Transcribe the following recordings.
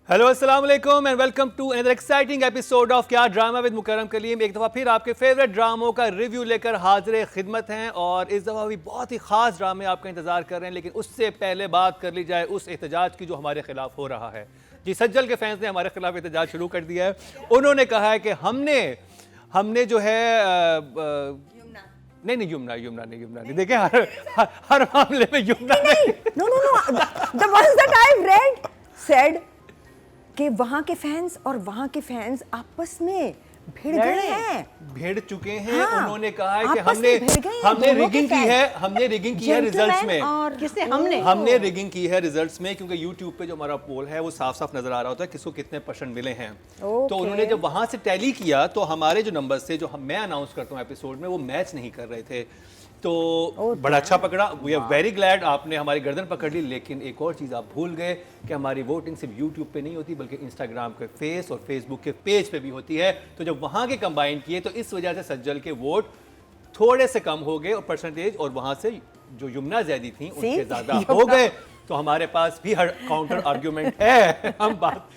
Hello अस्सलाम वालेकुम and welcome to another exciting episode of Kya drama with Mukarram Kaleem. एक दफ़ा फिर आपके फेवरेट ड्रामों का रिव्यू लेकर हाजिर खिदमत हैं और इस दफ़ा भी बहुत ही ख़ास ड्रामे आपका इंतज़ार कर रहे हैं। लेकिन उससे पहले बात कर ली जाए उस एहतजाज की जो हमारे खिलाफ हो रहा है। जी, सज्जल के फैंस ने हमारे खिलाफ एहतजाज शुरू कर दिया है। उन्होंने कहा है कि हमने जो है नहीं युमना नहीं देखे हर मामले में युमना नहीं। No. The ones that I've read said कि वहाँ के फैंस और वहाँ के फैंस आपस में भिड़ गए हैं, भिड़ चुके हैं। हाँ, उन्होंने कहा है कि आपस में भिड़ गए हैं, हमने दोनों रिगिंग के की है, फैंस। हमने रिगिंग की है रिजल्ट्स में। और किसने? हमने रिगिंग की है रिजल्ट्स में, क्योंकि YouTube पे जो हमारा पोल है वो साफ साफ नजर आ रहा होता है किसको कितने परसेंट मिले हैं। तो उन्होंने जब वहां से टैली किया तो हमारे जो नंबर्स थे जो मैं अनाउंस करता हूँ एपिसोड में वो मैच नहीं कर रहे थे। तो बड़ा अच्छा पकड़ा। वी आर वेरी ग्लैड आपने हमारी गर्दन पकड़ ली। लेकिन एक और चीज़ आप भूल गए कि हमारी वोटिंग सिर्फ यूट्यूब पे नहीं होती बल्कि इंस्टाग्राम के फेस और फेसबुक के पेज पे भी होती है। तो जब वहाँ के कंबाइन किए तो इस वजह से सज्जल के वोट थोड़े से कम हो गए और परसेंटेज, और वहाँ से जो युमना ज़्यादा थी उनके ज़्यादा हो गए। तो हमारे पास भी हर काउंटर आर्ग्यूमेंट है। हम बात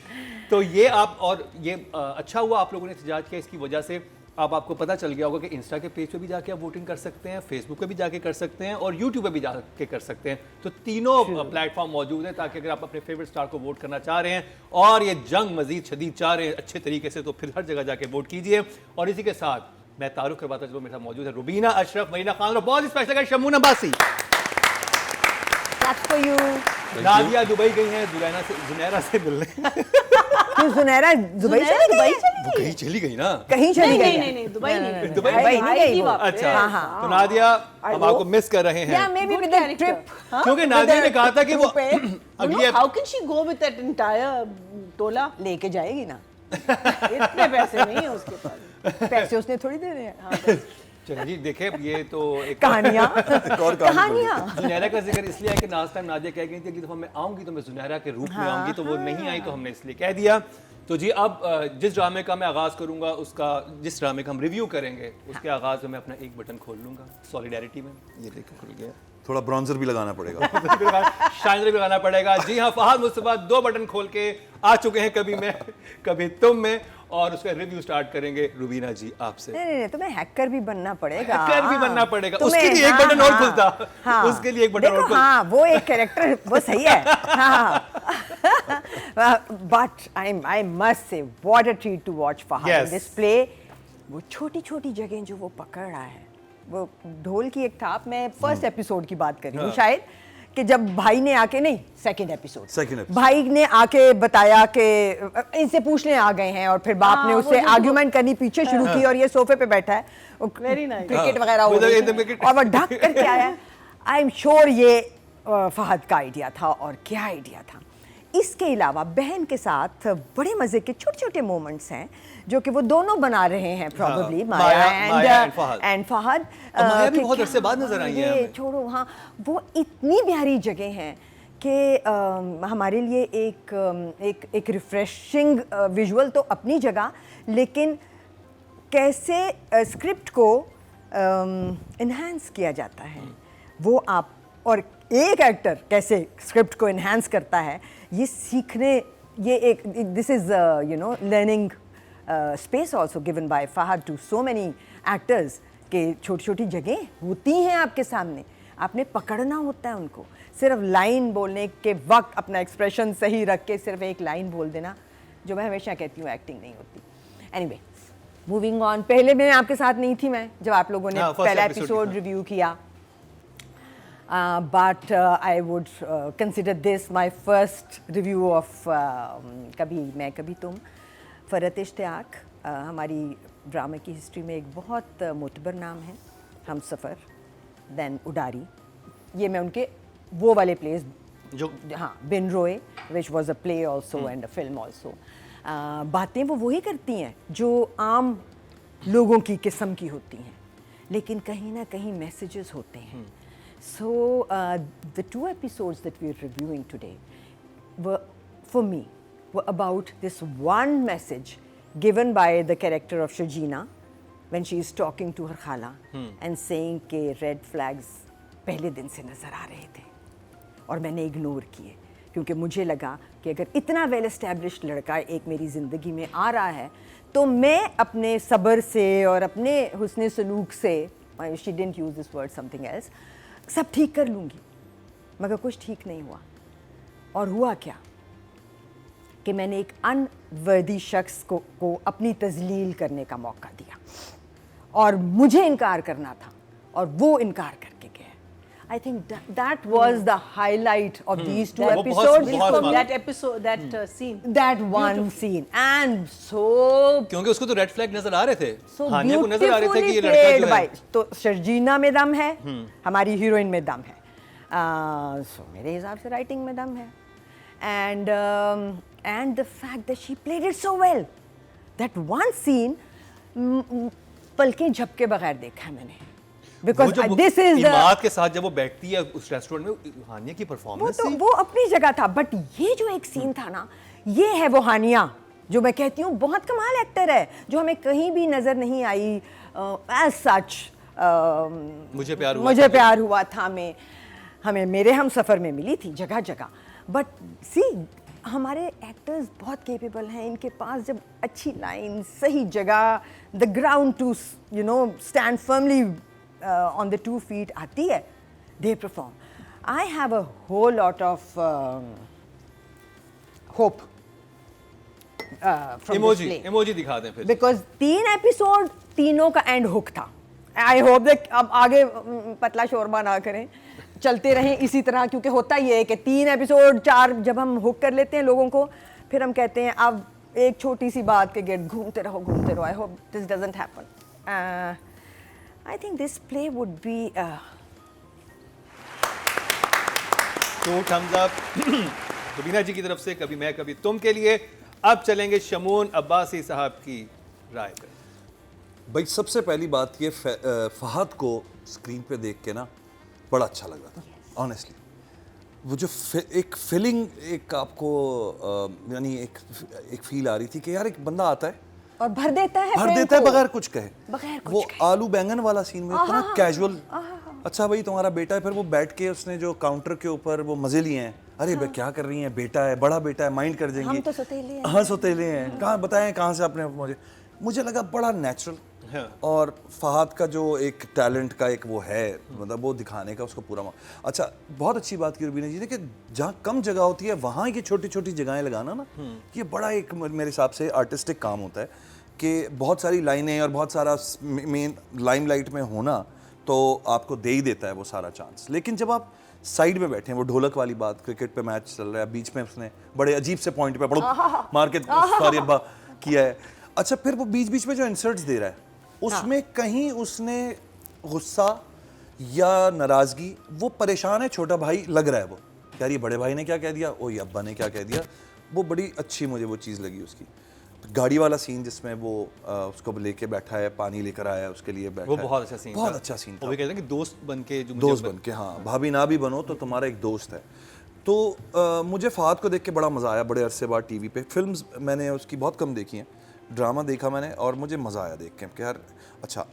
तो ये आप और ये अच्छा हुआ आप लोगों ने एहतजाज किया। इसकी वजह से अब आपको पता चल गया होगा कि इंस्टा के पेज पे भी जाके आप वोटिंग कर सकते हैं, फेसबुक पे भी जाके कर सकते हैं और यूट्यूब पे भी जाके कर सकते हैं। तो तीनों प्लेटफॉर्म मौजूद हैं ताकि अगर आप अपने फेवरेट स्टार को वोट करना चाह रहे हैं और ये जंग मजीद शदीद चाह रहे हैं अच्छे तरीके से, तो फिर हर जगह जाके वोट कीजिए। और इसी के साथ मैं तारुफ करवाता चलूँ, मेरे साथ मौजूद है रुबीना अशरफ, मरीना खान और बहुत स्पेशल शमून अब्बासी। नादिया दुबई गई हैं जुनैरा से मिलने। क्यों जुनैरा दुबई चली गई? वो कहीं चली गई ना, कहीं चली गई? नहीं, दुबई नहीं, दुबई नहीं गई वो। अच्छा, हाँ। तो नादिया हम आपको मिस कर रहे हैं। Yeah, maybe with the trip. क्योंकि नादिया ने कहा था कि वो अगली How can she go with that entire टोला? लेके जाएगी ना, इतने पैसे नहीं है उसके पास। पैसे उसने थोड़ी देने हैं। चलिए जी, देखे ये तो एक कहानियाँ जुनैरा का जिक्र इसलिए है कि लास्ट टाइम नादिया कह गई थी अगली दफा मैं आऊंगी तो मैं जुनैरा के रूप में आऊंगी, तो वो नहीं आई तो हमने इसलिए कह दिया। तो जी अब जिस ड्रामे का मैं आगाज़ करूंगा उसका, जिस ड्रामे का हम रिव्यू करेंगे उसके आगाज़ में मैं अपना एक बटन खोल लूंगा सॉलिडेरिटी में। ये देखो खुल गया। थोड़ा ब्रॉन्जर भी लगाना पड़ेगा। शाइनर भी लगाना पड़ेगा। जी हाँ, फहद मुस्तफा 2 बटन खोल के आ चुके हैं, कभी मैं कभी तुम में, और उसका रिव्यू स्टार्ट करेंगे रुबीना जी आपसे। नहीं, तुम्हें हैकर भी बनना पड़ेगा। हैकर भी बनना पड़ेगा, उसके लिए एक बटन और खुलता। उसके लिए एक बटन और खुलता। हाँ, वो एक कैरेक्टर वो सही है। But I must say what a treat to watch Fahad in this play. वो छोटी छोटी जगह जो वो पकड़ रहा है, वो ढोल की एक थाप। मैं फर्स्ट एपिसोड की बात कर रही हूँ शायद, कि जब भाई ने आके, नहीं सेकंड एपिसोड, भाई ने आके बताया कि इनसे पूछने आ गए हैं और फिर बाप ने उससे आर्ग्यूमेंट करनी पीछे शुरू की और ये सोफे पे बैठा है, क्रिकेट वगैरह हो रही है और वो ढक करके आया। आई एम श्योर ये फहद का आइडिया था, और क्या आइडिया था। इसके अलावा बहन के साथ बड़े मजे के छोटे छोटे मोमेंट्स हैं जो कि वो दोनों बना रहे हैं, प्रॉब्ली माया एंड फहद। माया भी बहुत अरसे बाद नजर आई है हमें। छोड़ो, हाँ, वो इतनी प्यारी जगह हैं कि हमारे लिए एक रिफ्रेशिंग विजुअल तो अपनी जगह, लेकिन कैसे स्क्रिप्ट को इन्हांस किया जाता है वो आप, और एक एक्टर कैसे स्क्रिप्ट को इन्हांस करता है, ये सीखने, ये एक this is learning space also given by Fahad to so many actors, के छोटी छोटी जगह होती हैं आपके सामने, आपने पकड़ना होता है उनको। सिर्फ लाइन बोलने के वक्त अपना एक्सप्रेशन सही रख के सिर्फ एक लाइन बोल देना, जो मैं हमेशा कहती हूँ एक्टिंग नहीं होती। Anyway, moving on. पहले मैं आपके साथ नहीं थी, मैं जब आप लोगों ने पहला एपिसोड रिव्यू किया, but I would consider this my first review of कभी मैं कभी तुम। फ़रत इश्तियाक हमारी ड्रामे की हिस्ट्री में एक बहुत मोतबर नाम है। हम सफ़र, दैन उडारी, ये मैं उनके वो वाले प्लेस जो, हाँ, बिन रोए which was a play also and a film also. बातें वो वही करती हैं जो आम लोगों की किस्म की होती हैं, लेकिन कहीं ना कहीं मैसेजेस होते हैं। So the 2 episodes that we're reviewing today were, for me, were about this one message given by the character of Shajina when she is talking to her khala and saying कि red flags पहले दिन से नज़र आ रहे थे और मैंने इग्नोर किए क्योंकि मुझे लगा कि कि अगर इतना वेल एस्टैब्लिश्ड लड़का एक मेरी ज़िंदगी में आ रहा है तो मैं अपने सब्र से और अपने हुस्न सलूक से, she didn't use this word something else, सब ठीक कर लूँगी। मगर कुछ ठीक नहीं हुआ। और हुआ क्या कि मैंने एक अनवर्दी शख्स को अपनी तज़लील करने का मौका दिया और मुझे इनकार करना था और वो इनकार करके गए। I think that was the highlight of these two वो episodes. बहुत From बात- that episode, that scene. That one scene and so क्योंकि उसको तो रेड फ्लैग नजर आ रहे थे, so हानिया को नजर आ रहे थे कि ये beautifully लड़का played जो by. है तो शर्जीना में दम है, हमारी हीरोइन में दम है, so मेरे हिसाब से राइटिंग में दम है, and the fact that she played it so well. That one scene पलकें झपके बगैर देखा मैंने. वो Because जो this is the इमाद के साथ जब वो बैठती है उस रेस्टोरेंट में, हानिया की वो परफॉर्मेंस तो वो अपनी जगह था, बट ये जो एक सीन था ना, ये है वो हानिया जो मैं कहती हूँ बहुत कमाल एक्टर है, जो हमें कहीं भी नजर नहीं आई एज सच। मुझे प्यार हुआ था में हमें मेरे हम सफ़र में मिली थी जगह जगह, बट सी हमारे एक्टर्स बहुत केपेबल हैं, इनके पास जब अच्छी लाइन, सही जगह, the ground to you know stand firmly on the 2 feet आती है, they perform. I have a whole lot of hope from this play. Emoji दिखा दें फिर। Because 3 एपिसोड तीनों का एंड हुक था। आई होप दैट अब आगे पतला शोरबा ना करें, चलते रहें इसी तरह, क्योंकि होता ये है कि 3 एपिसोड 4 जब हम हुक कर लेते हैं लोगों को, फिर हम कहते हैं अब एक छोटी सी बात के गिर्द घूमते रहो। I hope this doesn't happen. I think this play would be तो thumbs up रुबीना जी की तरफ से, कभी मैं कभी तुम के लिए। अब चलेंगे शमून अब्बासी साहब की राय पे। भाई सबसे पहली बात ये फहद को स्क्रीन पे देख के ना बड़ा अच्छा लगा था, ऑनेस्टली। वो जो एक फीलिंग, एक आपको यानी एक फील आ रही थी कि यार एक बंदा आता है और भर देता है बगैर कुछ कहे। बगैर कुछ वो कहे। आलू बैंगन वाला सीन में इतना कैजुअल, अच्छा भाई तुम्हारा बेटा है, फिर वो बैठ के उसने जो काउंटर के ऊपर वो मजे लिए हैं, अरे बे क्या कर रही हैं, बेटा है, बड़ा बेटा है, माइंड कर देंगे, हम तो सौतेले हैं। हाँ सौतेले हैं, कहाँ बताएं कहाँ से आपने मुझे लगा बड़ा नेचुरल। और फहद का जो एक टैलेंट का एक वो है, मतलब वो दिखाने का उसको पूरा अच्छा, बहुत अच्छी बात की रुबीना जी ने कि जहाँ कम जगह होती है वहाँ ये छोटी छोटी जगहें लगाना ना, ये बड़ा एक मेरे हिसाब से आर्टिस्टिक काम होता है कि बहुत सारी लाइनें और बहुत सारा मेन लाइमलाइट में होना तो आपको दे ही देता है वो सारा चांस। लेकिन जब आप साइड में बैठे हैं, वो ढोलक वाली बात, क्रिकेट पे मैच चल रहा है, बीच में उसने बड़े अजीब से पॉइंट पे मार के सॉरी अब्बा किया है। अच्छा, फिर वो बीच बीच में जो इंसर्ट्स दे रहा है उसमें कहीं उसने गुस्सा या नाराज़गी, वो परेशान है, छोटा भाई लग रहा है वो, यार ये बड़े भाई ने क्या कह दिया, ओ ये अब्बा ने क्या कह दिया, वो बड़ी अच्छी मुझे वो चीज़ लगी उसकी। गाड़ी वाला सीन जिसमें वो उसको लेके बैठा है, पानी लेकर आया है उसके लिए बैठा वो हाँ। है, बहुत अच्छा सीन था। बहुत अच्छा सीन था। वो भी कहते हैं कि दोस्त बन के जो दोस्त बन के, हाँ भाभी ना भी बनो तो तुम्हारा एक दोस्त है। तो मुझे फहद को देख के बड़ा मज़ा आया। बड़े अरसे बाद टीवी पे फिल्म्स मैंने उसकी बहुत कम देखी हैं, ड्रामा देखा मैंने और मुझे मज़ा आया देख के कि यार अच्छा,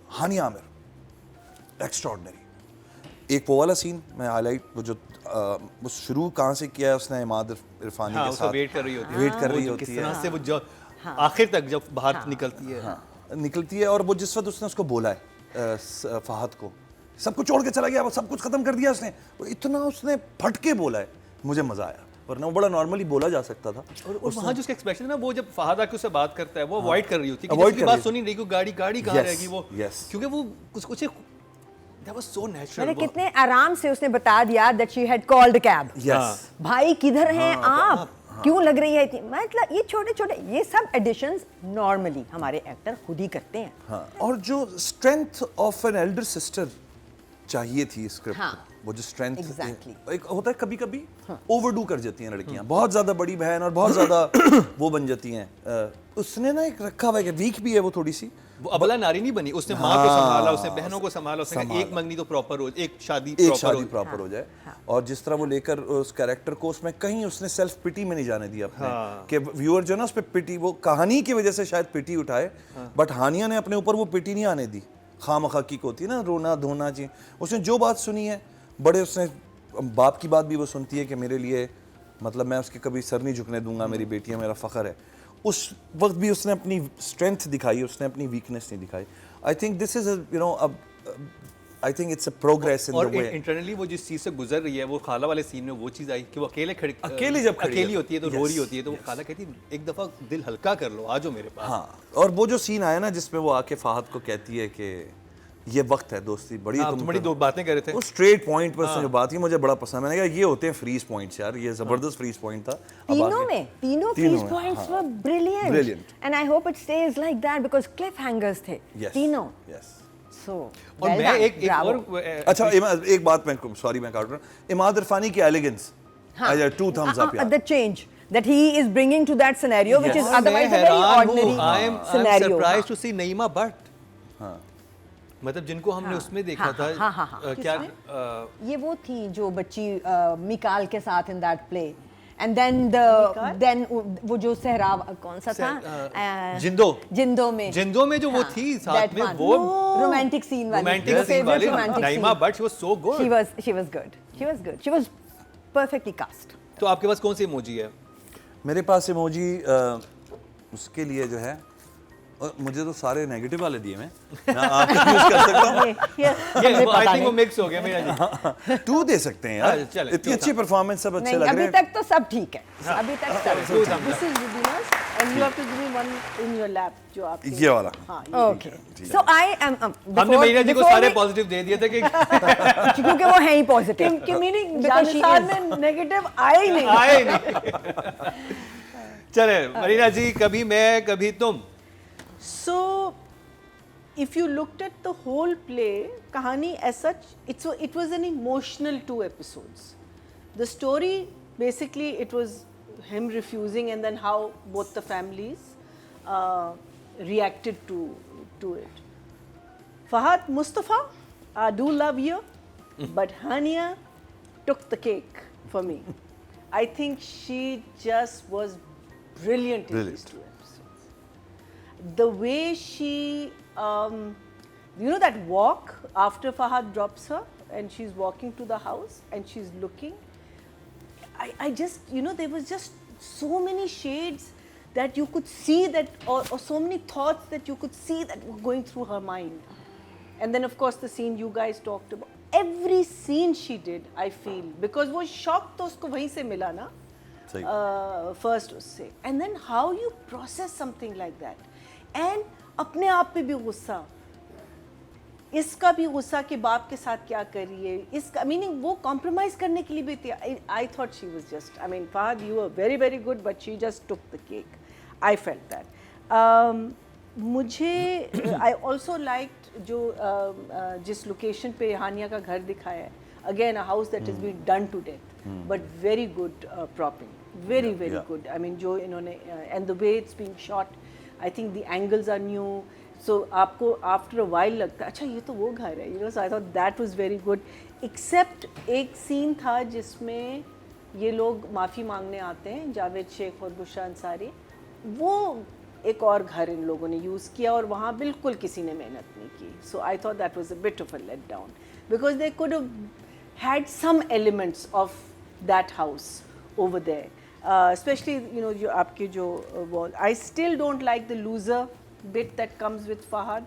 हानिया आमिर एक्स्ट्रॉर्डनरी। एक वो वाला सीन मैं हाईलाइट, वो जो वो शुरू कहाँ से किया है उसने, इमाद इरफानी के साथ वेट कर रही होती है, वेट कर रही वो होती किस है, तरह से वो जो आखिर तक जब बाहर निकलती है, निकलती है, और वो जिस वक्त उसने उसको बोला है फहद को, सब कुछ छोड़ के चला गया, वो सब कुछ खत्म कर दिया उसने, वो इतना उसने फट के बोला है, मुझे मजा आया, वरना वो बड़ा नॉर्मली बोला जा सकता था। और वहाँ जो उसका एक्सप्रेशन है ना, वो जब फहद आके उससे बात करता है, वो अवॉइड कर रही होती है कि Avoid जिसकी कर बात रही सुनी नहीं, क्योंकि गाड़ी कहाँ Yes, रहेगी वो, yes. क्योंकि वो कुछ that was so natural। मैंने कितने आराम से उसने बता दिया that she had called a cab। Yes, भाई किधर हैं आप, क्यों लग रही है इतनी, मतलब ये छोटे छोटे ये सब एडिशंस नॉर्मली हमारे एक्टर खुद ही करते हैं। हाँ, और जो strength of an elder sister चाहिए थी स्क्रिप्ट, हाँ, वो जो स्ट्रेंथ exactly। एक होता है, कभी कभी ओवरडू कर जाती हैं लड़कियां, बहुत ज्यादा बड़ी बहन और बहुत ज्यादा वो बन जाती हैं। उसने ना एक रखा हुआ है कि वीक भी है वो थोड़ी सी, वो अबला नारी नहीं बनी, उसने माँ को संभाला, उसने बहनों को संभाला, उसने कहा एक मंगनी तो प्रॉपर हो, एक शादी प्रॉपर हो जाए। और जिस तरह वो लेकर उस कैरेक्टर को, उसमें कहीं उसने सेल्फ पिटी में नहीं जाने दिया अपने, कि व्यूअर जो ना उस पे पिटी, वो कहानी की वजह से शायद पिटी उठाए, बट हानिया ने अपने ऊपर वो पिटी नहीं आने दी। खामखा की होती है ना, रोना धोना चाहिए, उसने जो बात सुनी है, बड़े उसने बाप की बात भी वो सुनती है कि मेरे लिए मतलब मैं उसके कभी सर नहीं झुकने दूंगा, मेरी बेटियां मेरा फ़ख्र है, उस वक्त भी उसने अपनी स्ट्रेंथ दिखाई, उसने अपनी वीकनेस नहीं दिखाई। I think this is I think it's a progress in और द वे। इंटरनली वो जिस चीज़ से गुजर रही है, वो खाला वाले सीन में वो चीज़ आई कि वो अकेली जब खड़ी अकेली है। होती है तो रो Yes, रही होती है, तो वो खाला कहती है एक दफ़ा दिल हल्का कर लो, आ जाओ मेरे पास। हाँ, और वो जो सीन आया ना जिसमें वो आके फहद को कहती है कि ये वक्त है दोस्ती बड़ी, हाँ, तुम बड़ी दो बातें कर रहे थे। वो स्ट्रेट पॉइंट पर उसने जो बात की मुझे बड़ा पसंद। मैंने कहा ये होते हैं फ्रीज पॉइंट्स यार, ये जबरदस्त फ्रीज पॉइंट था। अब तीनों आगे- में तीनों तीनों freeze में, points हाँ। were brilliant. Brilliant. And I hope it stays like that because cliffhangers थे Yes, तीनों. yes. So और well मैं done, एक bravo. और अच्छा एक बात मैं सॉरी मैं काट रहा हूँ, इमाद इरफानी की एलिगेंस, टू थम्स अप यार। The change that he is bringing to that scenario, which is और मैं otherwise a very हैरान हूँ, ordinary I'm scenario. surprised to see नईमा भट्ट, हाँ, मतलब जिनको हमने उसमें देखा था क्या ये वो थी जो बच्ची मिकाल के साथ in that play. And then वो जो सहरा कौन सा था जिंदो में जो वो थी साथ में वो रोमांटिक सीन वाली रोमांटिक सीन वाली नईमा Bhatt, she was so good। she was good she was perfectly cast। तो आपके पास कौन सी इमोजी है? मेरे पास इमोजी उसके लिए जो है, मुझे तो सारे नेगेटिव वाले दिए मैं आप यूज कर सकता हूँ। ये आई थिंक वो मिक्स हो गया मेरा जी। 2 दे सकते हैं यार, चले, इतनी अच्छी परफॉर्मेंस, सब अच्छे नहीं, लग अभी रहे हैं। तक तो सब ठीक है, अभी तक सब ठीक है। This is Rubina's, and you have to give me one in your lap, जो आपके। ये वाला। हाँ, Okay, so I am हमने मीना जी को सारे पॉजिटिव दे दिए थे कि क्योंकि वो है ही पॉजिटिव कि meaning Because she Jannisar is- में नेगेटिव आया ही नहीं। आए नहीं। चले मरीना जी, कभी मैं कभी तुम। So, if you looked at the whole play, Kahani as such, it was an emotional 2 episodes. The story, basically, it was him refusing and then how both the families reacted to it. Fahad Mustafa, I do love you, but Hania took the cake for me. I think she just was brilliant in these 2 episodes. The way she, that walk after Fahad drops her and she's walking to the house and she's looking, I just, there was just so many shades that you could see that, or so many thoughts that you could see that were going through her mind. And then of course the scene you guys talked about, every scene she did, I feel, because वो shock तो उसको वहीं से मिला ना, first उससे, and then how you process something like that, and अपने आप पे भी गुस्सा, इसका भी गुस्सा कि बाप के साथ क्या कर रही है, इसका मीनिंग वो कॉम्प्रोमाइज करने के लिए भी थी। I thought she was just, Fahad, you were very very good, but she just took the cake. I felt that. मुझे I also liked जो जिस लोकेशन पे हानिया का घर दिखाया है, again a house that has been done to death, but very good propping, very good. जो इन्होंने and the way it's being shot, I think the angles are new, so आपको after a while लगता है अच्छा ये तो वो घर है, so I thought that was very good, except एक scene था जिसमें ये लोग माफ़ी मांगने आते हैं, जावेद शेख और बुशरा अंसारी, वो एक और घर इन लोगों ने यूज़ किया और वहाँ बिल्कुल किसी ने मेहनत नहीं की. So I thought that was a bit of a let down because they could have had some elements of that house over there, especially जो आपके जो wall. I still don't like the loser bit that comes with Fahad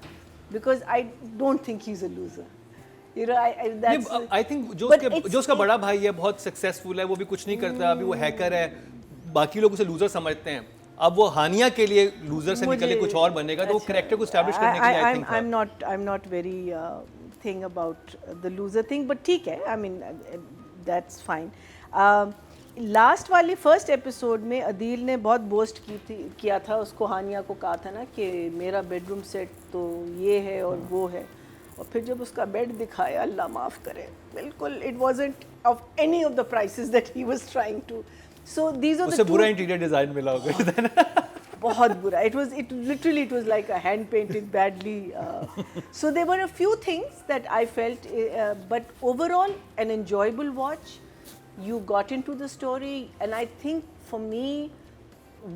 because I don't think he's a loser. I think जो उसका बड़ा भाई है बहुत successful है, वो भी कुछ नहीं करता, अभी वो हैकर है, बाकी लोग उसे लूजर समझते हैं, अब वो हानिया के लिए लूजर से निकल के कुछ और बनेगा, तो वो कैरेक्टर को एस्टैब्लिश करने के लिए I think I'm not very thing about the loser thing, but ठीक है, I mean that's fine. Last वाली फर्स्ट एपिसोड में अदील ने बहुत बोस्ट किया था, उसको हानिया को कहा था ना कि मेरा बेडरूम सेट तो ये है और वो है, और फिर जब उसका बेड दिखाया, अल्लाह माफ़ करे, बिल्कुल it wasn't off any of the prices that he was trying to. So these are the उससे बुरा इंटीरियर डिजाइन मिला होगा बहुत बुरा. It was like a hand painted badly. So there were a few things that I felt, but overall an enjoyable watch. You got into the story, and I think for me,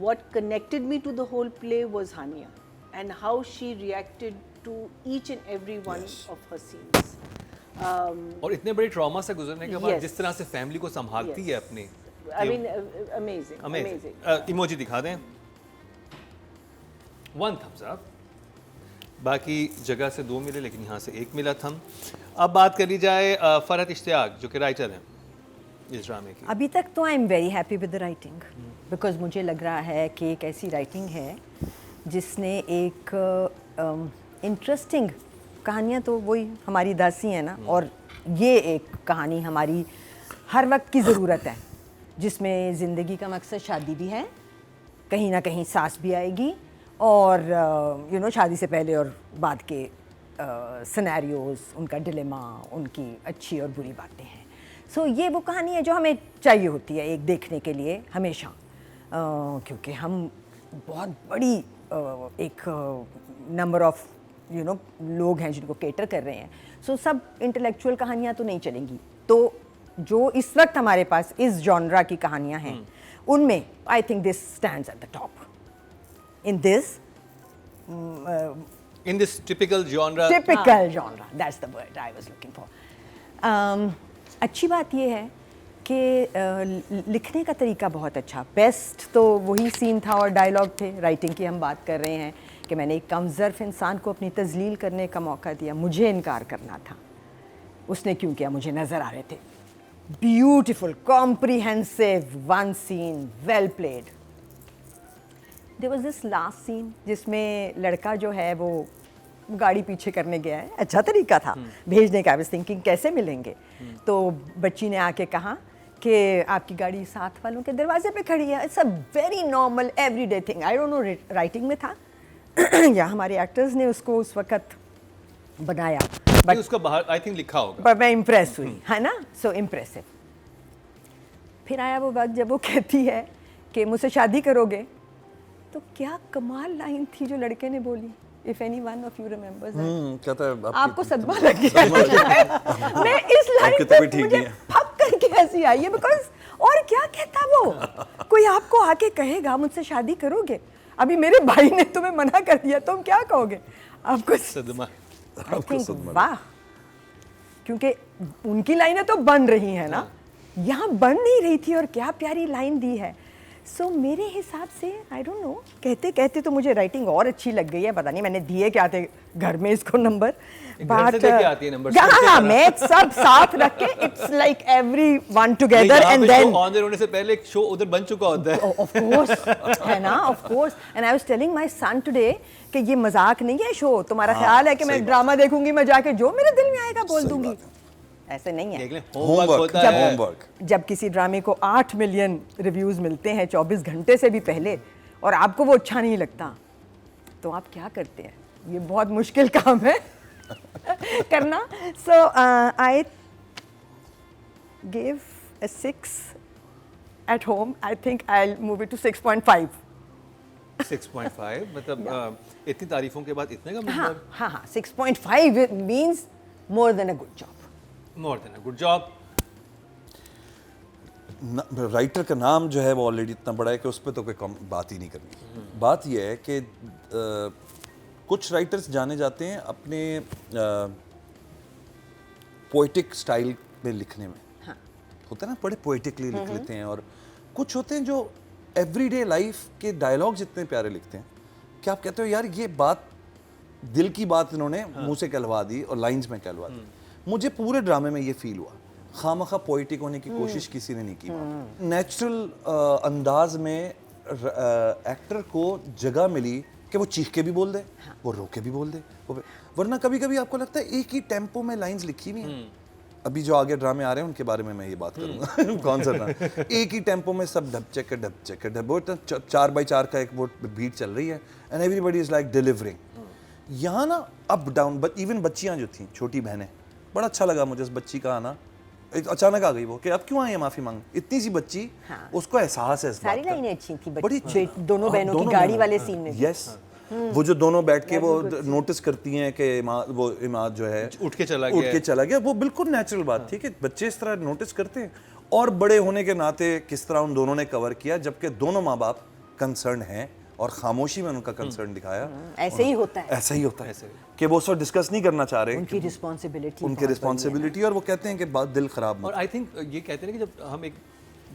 what connected me to the whole play was Hania and how she reacted to each and every one of her scenes. और इतने बड़े trauma से गुजरने के बाद जिस तरह से फैमिली को संभालती है अपनी, I mean, amazing. Amazing. Emoji दिखा दें। 1 thumbs up। बाकी जगह से 2 मिले लेकिन यहाँ से 1 मिला थम। अब बात कर ली जाए फरहत इश्तियाक जो कि राइटर हैं इस ड्रामे की। अभी तक तो I am very happy with the writing because मुझे लग रहा है कि एक ऐसी राइटिंग है जिसने एक इंटरेस्टिंग कहानियाँ तो वही हमारी दासी है ना, और ये एक कहानी हमारी हर वक्त की ज़रूरत है जिसमें ज़िंदगी का मकसद शादी भी है, कहीं ना कहीं सास भी आएगी, और यू नो शादी से पहले और बाद के सिनेरियोज, उनका डिलेमा, उनकी अच्छी और बुरी बातें हैं। सो ये वो कहानी है जो हमें चाहिए होती है एक देखने के लिए हमेशा, क्योंकि हम बहुत बड़ी एक नंबर ऑफ यू नो लोग हैं जिनको केटर कर रहे हैं। सो सब इंटेलेक्चुअल कहानियाँ तो नहीं चलेंगी, तो जो इस वक्त हमारे पास इस जॉनरा की कहानियाँ हैं उनमें I think this stands at the top in this typical genre। typical genre, that's the word I was looking for। अच्छी बात ये है कि लिखने का तरीका बहुत अच्छा, बेस्ट तो वही सीन था और डायलॉग थे। राइटिंग की हम बात कर रहे हैं कि मैंने एक कमज़र्फ़ इंसान को अपनी तज़लील करने का मौका दिया, मुझे इनकार करना था, उसने क्यों किया, मुझे नज़र आ रहे थे। Beautiful, comprehensive, one scene, well played. There was this last scene जिसमें लड़का जो है वो गाड़ी पीछे करने गया है, अच्छा तरीका था भेजने का। आई वाज थिंकिंग कैसे मिलेंगे, तो बच्ची ने आके कहा कि आपकी गाड़ी साथ वालों के दरवाजे पे खड़ी है। It's a very normal everyday thing. I don't know writing में था या हमारे एक्टर्स ने उसको उस वक्त बनाया, बट उसका बाहर आई थिंक लिखा होगा। पर मैं इम्प्रेस हुई, है ना, सो इम्प्रेसिव। फिर आया वो वक्त जब वो कहती है कि मुझसे शादी करोगे, तो क्या कमाल लाइन थी जो लड़के ने बोली, if any one of you remembers. कहता है आपको सदमा लग गया। मैं इस लाइन पे मुझे फक करके ऐसी आई है बिकॉज, और क्या कहता वो, कोई आपको आके कहेगा मुझसे शादी करोगे, अभी मेरे भाई ने तुम्हें मना कर दिया, तुम क्या कहोगे? आपको सदमा। I think, वाह, क्योंकि उनकी लाइनें तो बन रही हैं ना, यहाँ बन नहीं रही थी, और क्या प्यारी लाइन दी है। सो मेरे हिसाब से आई डोंट नो, कहते कहते तो मुझे राइटिंग और अच्छी लग गई है, पता नहीं मैंने दिए क्या थे घर में इसको नंबर, बट हाँ मैं सब साथ रख के it's like every one together and then on air होने से पहले एक शो उधर बन चुका होता है। ऑफ कोर्स है ना, of course. And I was telling my son today कि ये मजाक नहीं है शो, तुम्हारा ख्याल है कि मैं ड्रामा देखूंगी, मैं जाके जो मेरे दिल में आएगा बोल दूंगी, ऐसे नहीं है। होमवर्क। जब किसी ड्रामे को 8 मिलियन रिव्यूज मिलते हैं 24 घंटे से भी पहले, और आपको वो अच्छा नहीं लगता, तो आप क्या करते हैं? ये बहुत मुश्किल काम है करना। सो I give a 6 at home. I think I'll move it to 6.5. 6.5 मतलब इतनी तारीफों के बाद इतने का हाँ नंबर? हाँ हाँ, 6.5 means more than a good job. More than a good job। Writer का नाम जो है वो ऑलरेडी इतना बड़ा है कि उस पर तो कोई कम बात ही नहीं करनी। बात यह है कि कुछ राइटर्स जाने जाते हैं अपने पोइटिक स्टाइल में लिखने में, हाँ। होता है ना, बड़े पोइटिकली लिख लेते हैं, और कुछ होते हैं जो एवरीडे लाइफ के डायलॉग्स इतने प्यारे लिखते हैं कि आप कहते हो यार ये बात, दिल की बात इन्होंने मुंह से कहलवा दी और लाइंस में कहलवा दी। मुझे पूरे ड्रामे में ये फील हुआ, खामखा पोइटिक होने की कोशिश किसी ने नहीं की। नेचुरल अंदाज में एक्टर को जगह मिली कि वो चीख के भी बोल दे, वो रो के भी बोल दे, वरना कभी कभी आपको लगता है एक ही टेम्पो में लाइंस लिखी हुई हैं। अभी जो आगे ड्रामे आ रहे हैं उनके बारे में मैं ये बात करूंगा कौन सा ड्रामा, एक ही टेम्पो में सब ढप चक 4x4 का एक वो बीट चल रही है and everybody is like delivering. यहाँ ना अप डाउन, इवन बच्चियाँ जो थी, छोटी बहनें, बड़ा अच्छा लगा मुझे उस बच्ची का आना। अचानक आ गई वो कि अब क्यों आई है माफी मांग, इतनी सी बच्ची, उसको एहसास है इस बात का। सारी लाइनें अच्छी थी, बड़ी दोनों बहनों की गाड़ी वाले सीन में। यस, वो जो दोनों बैठ के वो नोटिस करती हैं कि वो इमाद जो है उठ के चला गया, वो बिल्कुल नेचुरल बात थी कि बच्चे इस तरह नोटिस करते हैं। और बड़े होने के नाते किस तरह उन दोनों ने कवर किया, जबकि दोनों माँ बाप कंसर्न हैं और खामोशी में उनका कंसर्न दिखाया। ऐसे ही होता है, ऐसा ही होता है कि वो सब डिस्कस नहीं करना चाह रहे, उनकी रिस्पॉन्सिबिलिटी और वो कहते हैं कि बात दिल खराब। और आई थिंक ये कहते हैं कि जब हम एक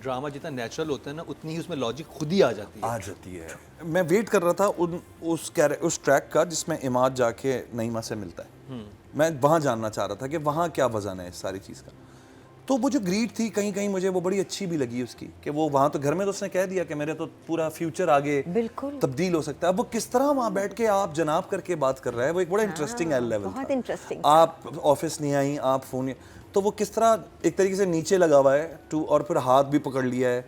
ड्रामा जितना नेचुरल होता है ना उतनी ही उसमें लॉजिक खुद ही आ जाती है। मैं वेट कर रहा था उस ट्रैक का जिसमें इमाद जाके नईमा से मिलता है। मैं वहाँ जानना चाह रहा था कि वहाँ क्या वजन है इस सारी चीज़ का। तो वो जो ग्रीड थी कहीं कहीं मुझे वो बड़ी अच्छी भी लगी उसकी, कि वो वहाँ तो घर में तो उसने कह दिया कि मेरे तो पूरा फ्यूचर आगे बिल्कुल तब्दील हो सकता है। अब वो किस तरह वहाँ बैठ के आप जनाब करके बात कर रहा है, वो एक बड़ा इंटरेस्टिंग लेवल बहुत था। इंटरेस्टिंग। आप ऑफिस नहीं आई, आप फोन, तो वो किस तरह एक तरीके से नीचे लगा हुआ है और फिर हाथ भी पकड़ लिया है,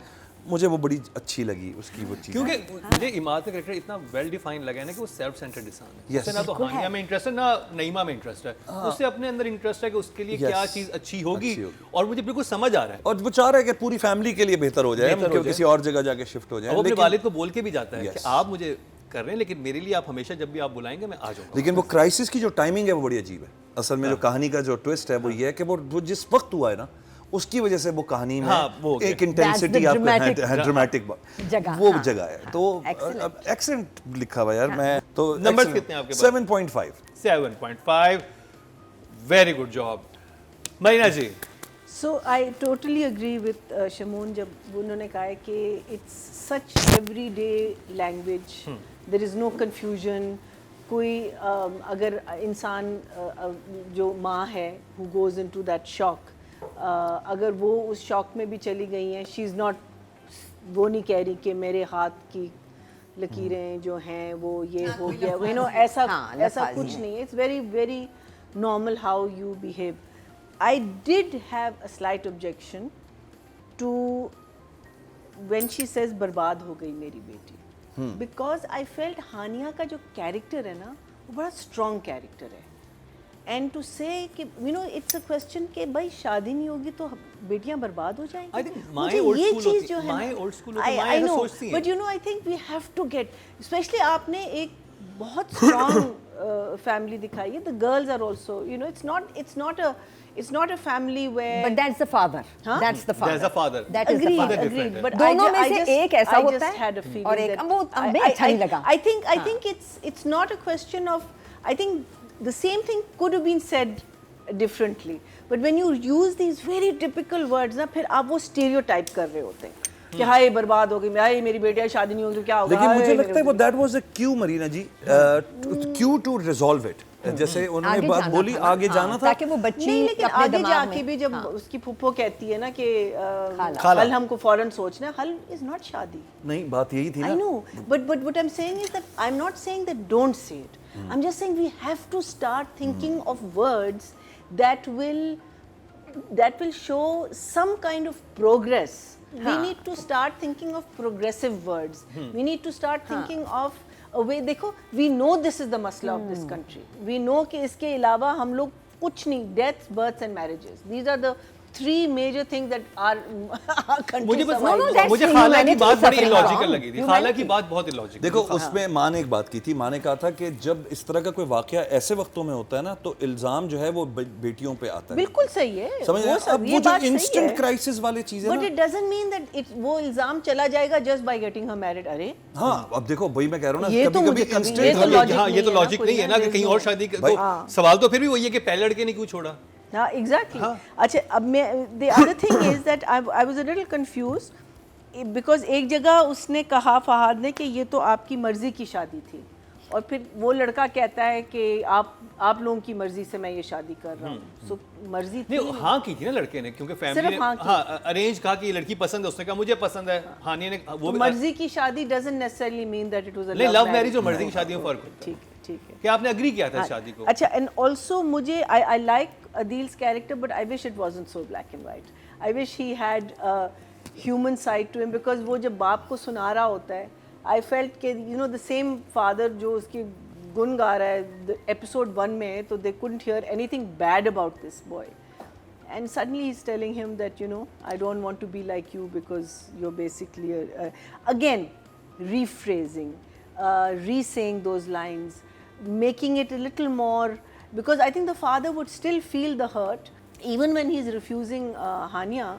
मुझे वो बड़ी अच्छी लगी उसकी वो चीज़। क्योंकि मुझे इमाद का कैरेक्टर इतना वेल डिफाइन लगा है ना कि वो सेल्फ सेंटर्ड इंसान है। Yes. उससे ना तो हानिया में इंटरेस्ट है ना नईमा में इंटरेस्ट है, उससे अपने अंदर इंटरेस्ट है कि उसके लिए Yes. क्या चीज़ अच्छी होगी और मुझे बिल्कुल समझ आ रहा है। और वो चाह रहा है कि पूरी फैमिली के लिए बेहतर हो जाए, क्योंकि किसी और जगह जाके शिफ्ट हो जाए। वो अपने वालिद को बोल के भी जाता है Yes. कि आप मुझे कर रहे हैं लेकिन मेरे लिए आप हमेशा जब भी आप बुलाएंगे मैं आ जाऊंगा। लेकिन वो क्राइसिस की जो टाइमिंग है वो बड़ी अजीब है। असल में जो कहानी का जो ट्विस्ट है वो ये है कि वो जिस वक्त हुआ है ना उसकी वजह से वो कहानी में वो एक इंटेंसिटी आप ड्रामेटिक जगह, वो जगह है। तो एक्सेलेंट लिखा हुआ यार। मैं तो नंबर्स कितने आपके पास? 7.5 7.5 very good job. Marina ji. So I totally agree with Shamoon जब उन्होंने कहा है कि it's such everyday language, there is no confusion। कोई अगर इंसान जो माँ है who goes into that shock, अगर वो उस शॉक में भी चली गई हैं, शी इज़ नॉट, वो नहीं कह रही कि मेरे हाथ की लकीरें जो हैं वो ये हो गया, यू नो, ऐसा ऐसा कुछ नहीं है। It's very very normal how you behave. I did have a slight objection to when she says बर्बाद हो गई मेरी बेटी, because I felt हानिया का जो कैरेक्टर है ना वो बड़ा स्ट्रॉन्ग कैरेक्टर है। एंड टू से कि you know it's a question कि भाई शादी नहीं होगी तो बेटियां बर्बाद हो जाएंगी। I think my old school होती है, my old school होती है, I ऐसा know, सोचती हैं। but you know I think we have to get, especially आपने एक बहुत स्ट्रॉन्ग फैमिली दिखाई है। The girls are also, you know, it's not a family where But that's the father. Huh? That's the father. There's a father. That is the agreed, father. different agreed, है। but दोनों I में से just, एक ऐसा I होता just है had a feeling और एक that वो हमें अच्छा नहीं लगा। I think it's not a question of, I think the same thing could have been said differently, but when you use these very typical words ना फिर आप वो stereotype कर रहे होते हैं कि हाय बर्बाद हो गई, हाय मेरी बेटियां शादी नहीं होगी तो क्या होगा। लेकिन मुझे हाय, लगता है वो that was a cue Marina ji, cue to resolve it. जैसे उन्होंने आगे बात जाना बोली था ना, आगे हाँ, जाना था ताकि वो बच्ची नहीं, लेकिन अपने आगे दिमाग जाके में- भी जब उसकी फूफो कहती है ना कि खाला। हल हमको फौरन सोचना है, हल इज नॉट शादी। नहीं, बात यही थी I ना। know, but what I'm saying is that I'm not saying that don't say it. I'm just saying we have to start thinking of words that will show some kind of progress. We need to start thinking of progressive words. We need to start thinking of a way. देखो, we know this is the masla of this country. We know कि इसके अलावा हम लोग कुछ नहीं, deaths, births and marriages. These are the three major things that our country मुझे बस survives on. that's मुझे खाला की humanity बात बड़ी suffering इलॉजिकल from. लगी थी। खाला की Humanity. बात बहुत इलॉजिकल। देखो उसमें माँ ने एक बात की थी, माँ ने कहा था कि जब इस तरह का कोई वाकया ऐसे वक्तों में होता है ना तो इल्जाम जो है वो बेटियों पे आता है। बिल्कुल सही है, समझ रहे हैं? अब ये वो जो बात सही इंस्टेंट है। क्राइसिस वाली चीजें But ना, it doesn't mean that वो इल्जाम चला जाएगा just by getting her married. अरे हाँ अब देखो वही मैं कह रहा हूँ ये ना, तो कभी मुझे कभी कभी- इंस्टेंट ये तो logic हाँ, ये तो नहीं है ना, लॉजिक नहीं है ना कि कोई कहीं ना, और शादी भाई- तो सवाल तो फिर भी वही है कि पहले लड़के ने क्यों छोड़ा। हाँ, exactly. अच्छा, अब मैं the other thing is that I was a little confused because एक जगह उसने कहा फहाद ने कि ये तो आपकी मर्जी की शादी थी, और फिर वो लड़का कहता है कि आप लोगों की मर्जी से मैं ये शादी कर रहा हूँ। सो मर्जी थी नहीं, हाँ की थी ना लड़के ने, क्योंकि फैमिली सिर्फ ने हाँ की। हाँ अरेंज कहा कि ये लड़की पसंद है, उसने कहा मुझे पसंद है। हानिया ने वो तो भी मर्जी की शादी doesn't necessarily mean that it was a नहीं, लव मैरिज marriage. और मर्जी की शादी में फर्क होता है। ठीक है। कि आपने एग्री किया था इस शादी को। अच्छा, and also मुझे I like Adil's character, but I wish it wasn't so black and white. I wish he had a human side to him, because वो जब बाप को सुना रहा होता है, I felt कि you know the same father जो उसकी गुन गा रहा है episode 1 में, तो they couldn't hear anything bad about this boy. And suddenly he's telling him that, you know, I don't want to be like you because you're basically again rephrasing, re-saying those lines, making it a little more, because I think the father would still feel the hurt even when he's refusing Hania.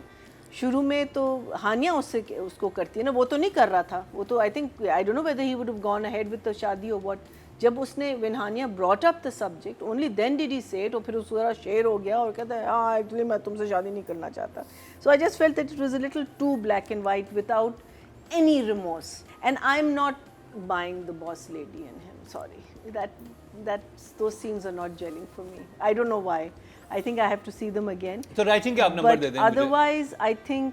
शुरू में तो हानिया उसको करती है ना, वो तो नहीं कर रहा था, वो तो I think I don't know whether he would have gone ahead with the शादी or what, जब उसने when Hania brought up the subject, only then did he say it, और फिर उसका शेर हो गया और कहता है हाँ एक्चुअली मैं तुमसे शादी नहीं करना चाहता. So I just felt that it was a little too black and white without any remorse. And I'm not buying the boss lady in him. Sorry, those scenes are not gelling for me. I don't know why. I think I have to see them again. तो writing के आप number they But दें मुझे. otherwise, I think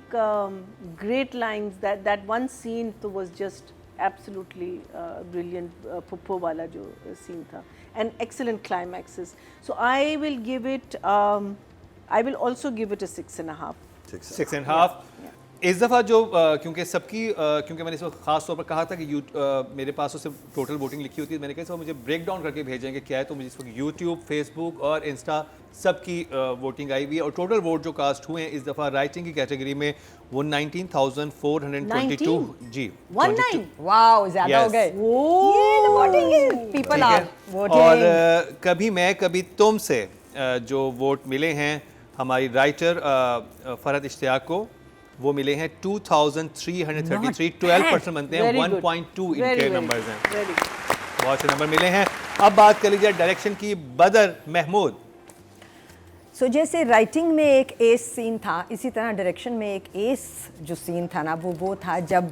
great lines. That one scene तो was just absolutely brilliant. Puppo वाला जो scene था, and excellent climaxes. So I will give it. I will also give it a 6.5. 6.5. इस दफ़ा जो क्योंकि क्योंकि मैंने इस वक्त खास तौर पर कहा था कि मेरे पास उससे टोटल वोटिंग लिखी होती है, मैंने कहा मुझे ब्रेक डाउन करके भेजेंगे क्या है, तो मुझे इस वक्त यूट्यूब, फेसबुक और इंस्टा सबकी वोटिंग आई हुई है और टोटल वोट जो कास्ट हुए हैं इस दफ़ा राइटिंग की कैटेगरी में वो 19,422 जी 19 वाओ ज़्यादा हो गए. ये the voting is people are voting. और कभी मैं कभी तुम से जो वोट मिले हैं हमारी राइटर फरहत इश्तियाक को, वो मिले हैं 2,333. 12% बनते हैं. 1.2 इनके नंबर्स हैं. बहुत से नंबर मिले हैं. अब बात कर लीजिए डायरेक्शन की. बदर महमूद. सो जैसे राइटिंग में एक एस सीन था, इसी तरह डायरेक्शन में एक एस जो सीन था ना वो था जब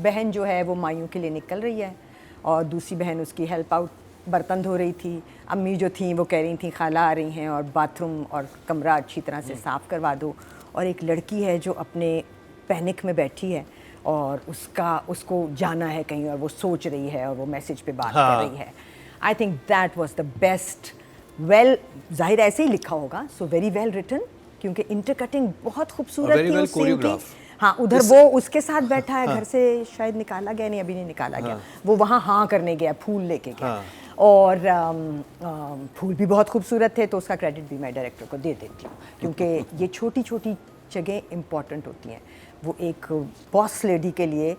बहन जो है वो मायूं के लिए निकल रही है और दूसरी बहन उसकी हेल्प आउट बर्तन धो रही थी. अम्मी जो थी वो कह रही थी खाला आ रही हैं और बाथरूम और कमरा अच्छी तरह से साफ़ करवा दो. और एक लड़की है जो अपने पैनिक में बैठी है और उसको जाना है कहीं और वो सोच रही है और वो मैसेज पे बात कर रही है. I think that was the best. Well जाहिर ऐसे ही लिखा होगा, सो वेरी वेल रिटन, क्योंकि इंटरकटिंग बहुत खूबसूरत थी उस सीन की. हाँ, उधर वो उसके साथ बैठा है, घर से शायद निकाला गया नहीं, अभी नहीं निकाला गया, वो वहाँ हाँ करने गया, फूल लेके गया. और फूल भी बहुत खूबसूरत थे, तो उसका क्रेडिट भी मैं डायरेक्टर को दे देती हूँ, क्योंकि ये छोटी छोटी जगह इम्पॉर्टेंट होती हैं. वो एक बॉस लेडी के लिए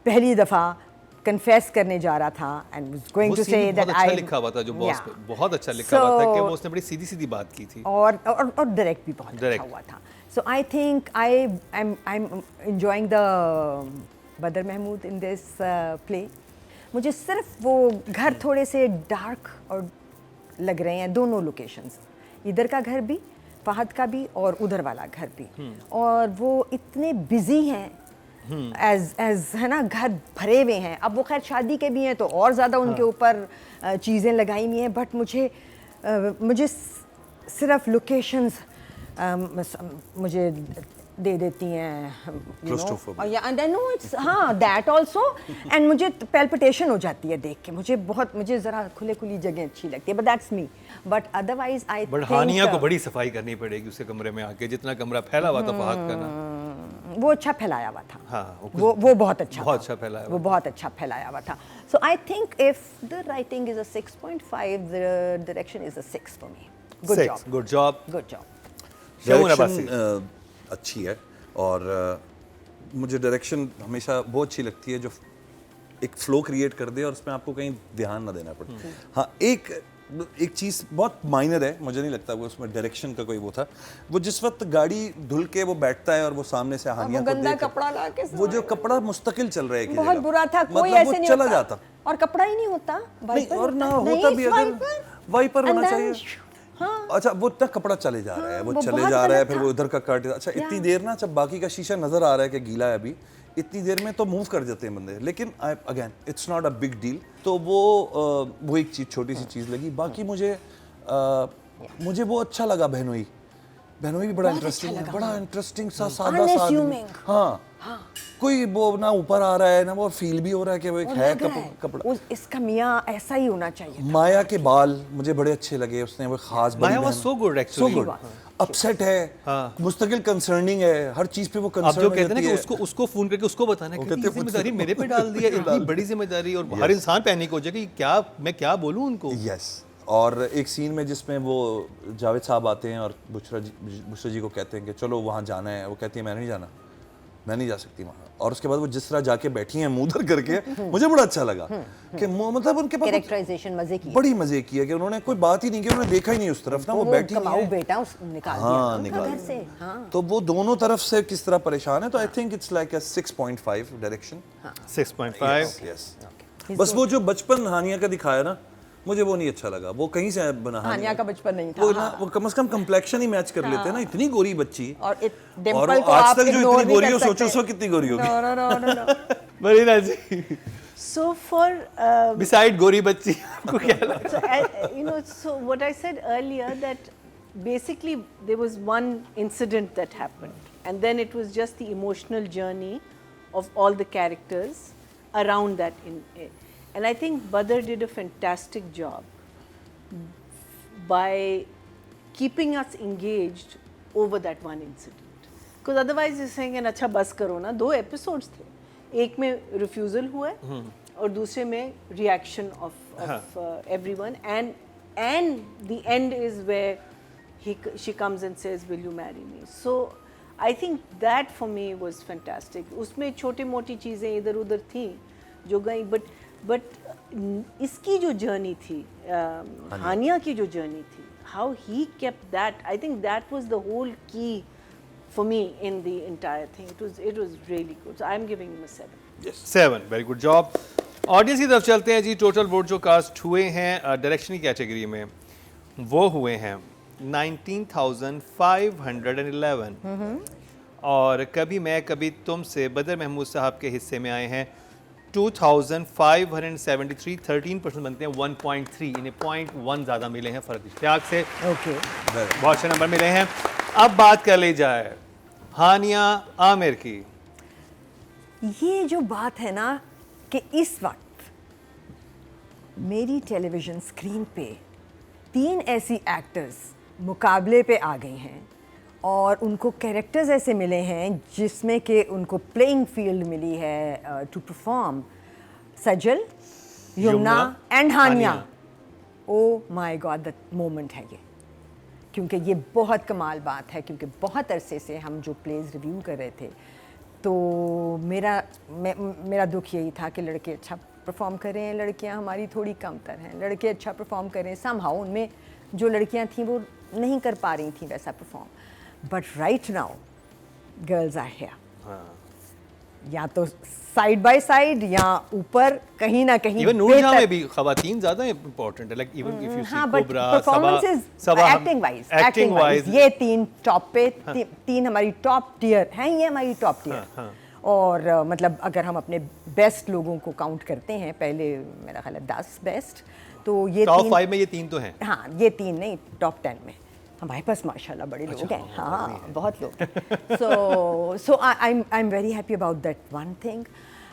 पहली दफ़ा कन्फेस करने जा रहा था and was going to say that I लिखा हुआ था जो बॉस पे बहुत अच्छा लिखा हुआ था कि वो उसने बड़ी सीधी सीधी बात की थी और डायरेक्ट भी बहुत अच्छा हुआ था. So I think I am enjoying the Badar Mahmood in this play. मुझे सिर्फ वो घर थोड़े से डार्क और लग रहे हैं, दोनों लोकेशंस, इधर का घर भी, फहद का भी और उधर वाला घर भी. और वो इतने बिजी हैं एज है ना, घर भरे हुए हैं. अब वो खैर शादी के भी हैं तो और ज़्यादा उनके ऊपर चीज़ें लगाई हुई हैं, बट मुझे सिर्फ लोकेशंस मुझे दे देती हैं, एंड आई नो इट्स हाँ दैट आल्सो, एंड मुझे पैल्पिटेशन हो जाती है देख के. मुझे ज़रा खुली जगह अच्छी लगती है, but that's me. But otherwise I but Hania को बड़ी सफाई करनी पड़ेगी उसके कमरे में आके, जितना कमरा फैला हुआ था फहद का ना, वो अच्छा फैलाया हुआ था. हाँ, वो बहुत अच्छा फैलाया वो बहुत अच्छा फैलाया हुआ था. So I think if the writing is a 6.5, the direction is a 6 for me. Good job. Direction अच्छी है और मुझे डायरेक्शन हमेशा बहुत अच्छी लगती है जो एक फ्लो क्रिएट कर दे और उसमें आपको कहीं ध्यान ना देना पड़े. हाँ, एक चीज़ बहुत माइनर है, मुझे नहीं लगता वो उसमें डायरेक्शन का कोई वो था. वो जिस वक्त गाड़ी धुल के वो बैठता है और वो सामने से हानिया को गंदा कपड़ा ला के, वो जो कपड़ा मुस्तकिल चल रहा है बहुत बुरा था, कोई ऐसे नहीं चला जाता और कपड़ा ही नहीं होता और ना होता भी, अगर वाइपर होना चाहिए. हाँ. अच्छा, वो इतना कपड़ा चले जा रहा है, वो चले जा रहा है, फिर वो उधर का काट. अच्छा, इतनी देर ना जब बाकी का शीशा नजर आ रहा है कि गीला है अभी, इतनी देर में तो मूव कर जाते हैं बंदे. लेकिन again it's not a big deal. तो वो एक चीज़, छोटी सी चीज़ लगी. बाकी मुझे वो अच्छा लगा. बहनोई भी बड़ा इंटरेस्टिंग है, बड़ा इंटरेस्टिंग सा सादा सा. हाँ, कोई वो ना ऊपर आ रहा है ना, वो फील भी हो रहा है कि वो एक है कपड़ा. इसका मियाँ ऐसा ही होना चाहिए. माया के बाल मुझे बड़े अच्छे लगे. उसने वो खास Maya was so good actually. Upset है, मुस्तकिल कंसर्निंग है, हर चीज पे वो कंसर्न. अब जो कहते हैं ना कि उसको फोन करके उसको बताना है कि जिम्मेदारी मेरे पे डाल दी है, इतनी बड़ी जिम्मेदारी, और हर इंसान पैनिक हो जाए कि मैं क्या बोलूं उनको. यस. और एक सीन में जिसमें वो जावेद साहब आते हैं और बुशरा जी को कहते हैं कि चलो वहाँ जाना है. वो कहती है मैं नहीं जाना, मैं नहीं जा सकती वहाँ. और उसके बाद वो जिस तरह जाके बैठी हैं मुंह धर करके, मुझे बड़ा अच्छा लगा कि मतलब उनके पास कैरेक्टराइजेशन मजे की, बड़ी मजे की है कि उन्होंने कोई बात ही नहीं की, उन्होंने देखा ही नहीं उस तरफ ना, वो बैठी है बेटा निकाल दिया घर से. तो वो दोनों तरफ से किस तरह परेशान है. तो I think it's like a 6.5 direction. 6.5. Yes. बस वो जो बचपन हानिया का दिखाया ना, मुझे वो नहीं अच्छा लगा। वो कहीं से बना हानिया का बचपन नहीं था। वो ना, वो कम से कम कम्प्लेक्शन ही मैच कर लेते हैं ना, इतनी गोरी बच्ची। और और डिंपल वो को आज आप तक जो ignore इतनी नहीं गोरी कर हो, सोचो सकते। उसको कितनी गोरी होगी। No, no, no, no, no. Marina ji, So for beside गोरी बच्ची आपको क्या लगा? so you know, so what I said earlier, that basically there was one incident that happened, and then it was just the emotional journey of all the characters around that. And I think Badr did a fantastic job by keeping us engaged over that one incident. Because otherwise he's saying, अच्छा बस करो ना, 2 episodes थे, एक में refusal हुआ है और दूसरे में reaction of everyone, and the end is where she comes and says, will you marry me? So I think that for me was fantastic. उसमें छोटी मोटी चीज़ें इधर उधर थी जो गई, but इसकी जो journey थी, हानिया की जो journey थी, how he kept that, I think that was the whole key for me in the entire thing. It was really good. So I'm giving him a 7. Yes. 7, very good job. Audience की तरफ चलते हैं जी। Total vote जो cast हुए हैं direction की category में, वो हुए हैं 19,511, और कभी मैं कभी तुम से बदर महमूद साहब के हिस्से में आए हैं 2,573, 13% बनते हैं 1.3, इन्हें 0.1 ज़्यादा मिले हैं फ़र्क इश्तियाक से। ओके, बहुत अच्छे नंबर मिले हैं। अब बात कर ली जाए हानिया आमिर की। ये जो बात है ना कि इस वक्त मेरी टेलीविज़न स्क्रीन पे 3 ऐसी एक्टर्स मुकाबले पे आ गई हैं और उनको कैरेक्टर्स ऐसे मिले हैं जिसमें कि उनको प्लेइंग फील्ड मिली है to perform. Sajal, Yamuna and Hania. Oh my god, the moment है ये, क्योंकि ये बहुत कमाल बात है, क्योंकि बहुत अरसे से हम जो प्लेज रिव्यू कर रहे थे तो मेरा दुख यही था कि लड़के अच्छा परफॉर्म करें, लड़कियां हमारी थोड़ी कमतर हैं, लड़के अच्छा परफॉर्म करें। समहाउ उनमें जो लड़कियां थीं वो नहीं कर पा रही थीं वैसा perform, but right now girls are here, या तो साइड बाय साइड या ऊपर कहीं ना कहीं। इवन नूरजहां में भी खवातीन ज्यादा इंपॉर्टेंट है, like even if you see cobra, Saba, acting wise ये 3 टॉप पे, 3 हमारी टॉप टियर हैं, ये हमारी टॉप टियर। और मतलब अगर हम अपने बेस्ट लोगों को काउंट करते हैं, पहले मेरा ख्याल है 10 बेस्ट, तो ये टॉप 5 में ये 3 तो हैं। हाँ, ये 3 नहीं, टॉप 10 में हमारे पास माशाल्लाह बड़े लोग हैं। हाँ, बहुत लोग। so I'm very happy about that one thing.